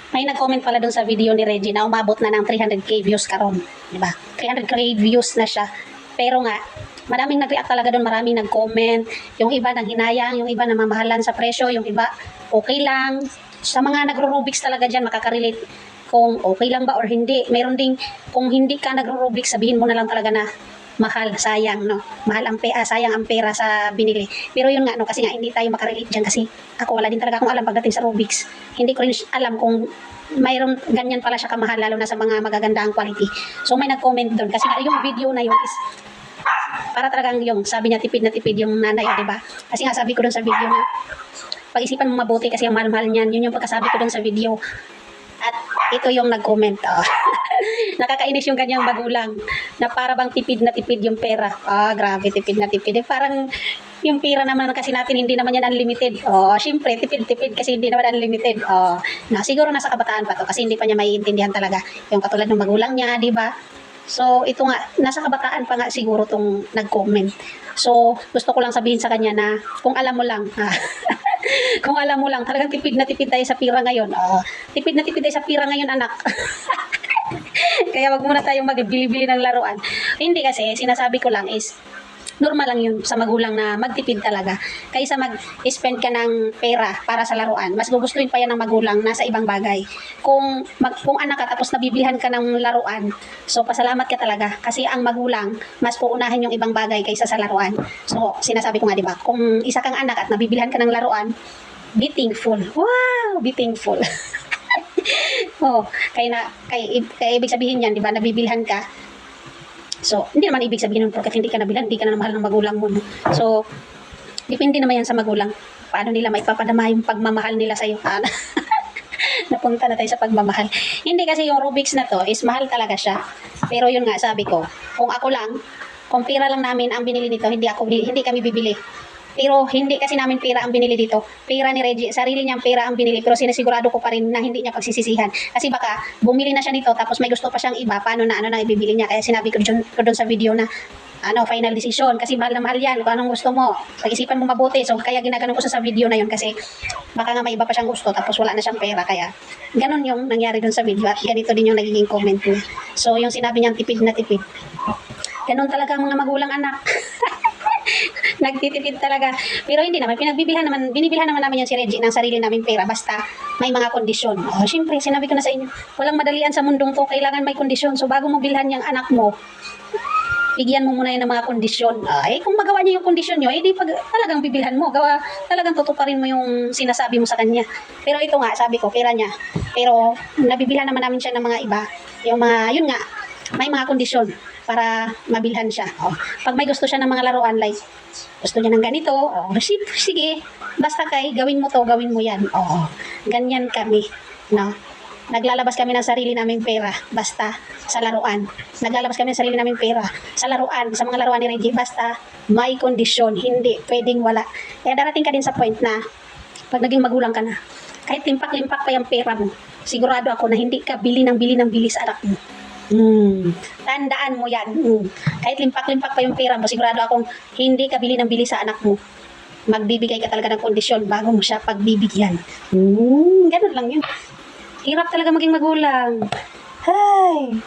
May nag-comment pala dun sa video ni Reggie na umabot na ng 300k views karon, di ba? 300k views na siya. Pero nga, maraming nag-react talaga doon, maraming nag-comment. Yung iba nanghinayang, yung iba namamahalan sa presyo, yung iba okay lang. Sa mga nagro-Rubik's talaga dyan, makaka-relate kung okay lang ba or hindi. Meron ding, kung hindi ka nagro-Rubik's, sabihin mo na lang talaga na mahal, sayang, no? Mahal ang sayang ang pera sa binili. Pero yun nga, no, kasi nga hindi tayo makarelate dyan kasi ako wala din talaga akong alam pagdating sa Rubik's. Hindi ko rin alam kung mayroon ganyan pala siya kamahal, lalo na sa mga magagandang quality. So may nag-comment doon kasi nga yung video na yun is para talagang yung sabi niya tipid na tipid yung nanay, di ba? Kasi nga sabi ko doon sa video na pag-isipan mo mabuti kasi ang mahal-mahal niyan. Yun yung pagkasabi ko doon sa video. At ito yung nag-comment. Oh. Nakakainis yung kanyang magulang na para bang tipid na tipid yung pera. Grabe, tipid na tipid. Parang yung pera naman kasi natin hindi naman yan unlimited. Syempre, tipid-tipid kasi hindi naman unlimited. Siguro nasa kabataan pa to kasi hindi pa niya maiintindihan talaga yung katulad ng magulang niya, di ba? So, ito nga, nasa kabataan pa nga siguro tong nag-comment. So, gusto ko lang sabihin sa kanya na kung alam mo lang, kung alam mo lang, talagang tipid na tipid tayo sa pira ngayon. Tipid na tipid tayo sa pira ngayon, anak. Kaya wag muna tayong magbili-bili ng laruan. Hindi kasi, sinasabi ko lang is, normal lang yun sa magulang na magtipid talaga. Kaysa mag-spend ka ng pera para sa laruan, mas gugustuhin pa yan ng magulang na sa ibang bagay. Kung anak ka tapos nabibilihan ka ng laruan, so pasalamat ka talaga. Kasi ang magulang, mas uunahin yung ibang bagay kaysa sa laruan. So, sinasabi ko nga, diba? Kung isa kang anak at nabibilihan ka ng laruan, be thankful. Wow! Be thankful. Kaya ibig sabihin yan, diba? Nabibilhan ka. So, hindi naman ibig sabihin nun porque hindi ka nabilan, hindi ka na mahal ng magulang mo. No? So, depende naman yan sa magulang. Paano nila maipapadama yung pagmamahal nila sa'yo. Napunta na tayo sa pagmamahal. Hindi kasi yung Rubik's na to is mahal talaga siya. Pero yun nga, sabi ko, kung ako lang, kung pira lang namin ang binili nito, hindi kami bibili. Pero hindi kasi namin pera ang binili dito. Pera ni Reggie, sarili niyang pera ang binili. Pero sinisigurado ko pa rin na hindi niya pagsisisihan. Kasi baka bumili na siya nito tapos may gusto pa siyang iba. Paano na ibibili niya? Kaya sinabi ko doon sa video na final decision. Kasi mahal na mahal yan. Kung anong gusto mo, pag-isipan mo mabuti. So kaya ginaganon ko sa video na yun kasi baka nga may iba pa siyang gusto tapos wala na siyang pera. Kaya ganon yung nangyari doon sa video at ganito din yung nagiging comment niya. So yung sinabi niyang tipid na tipid. Ganon talaga ang mga magulang anak. Nagtitipid talaga. Pero hindi naman, binibilhan naman namin yan si Reggie ng sarili naming pera basta may mga kondisyon. Siyempre, sinabi ko na sa inyo, walang madalian sa mundong to, kailangan may kondisyon. So bago mo bilhan yung anak mo, bigyan mo muna yan ng mga kondisyon. Kung magawa niya yung kondisyon nyo, di pag talagang bibilhan mo, talagang tutuparin mo yung sinasabi mo sa kanya. Pero ito nga, sabi ko, pera niya. Pero nabibilhan naman namin siya ng mga iba. Yun nga, may mga kondisyon para mabilhan siya. Pag may gusto siya ng mga laruan, like, gusto niya ng ganito, sige, basta gawin mo to, gawin mo yan. Ganyan kami, no? Naglalabas kami ng sarili naming pera, basta sa laruan. Naglalabas kami ng sarili naming pera sa laruan, sa mga laruan ni Reggie, basta may kondisyon, hindi pwedeng wala. Kaya darating ka din sa point na, pag naging magulang ka na, kahit limpak-limpak pa yung pera mo, sigurado ako na hindi ka bili sa anak mo. Tandaan mo yan. Kahit limpak-limpak pa yung pera mo, sigurado akong hindi ka bili sa anak mo. Magbibigay ka talaga ng kondisyon bago mo siya pagbibigyan. Ganun lang yun. Hirap talaga maging magulang. Hay!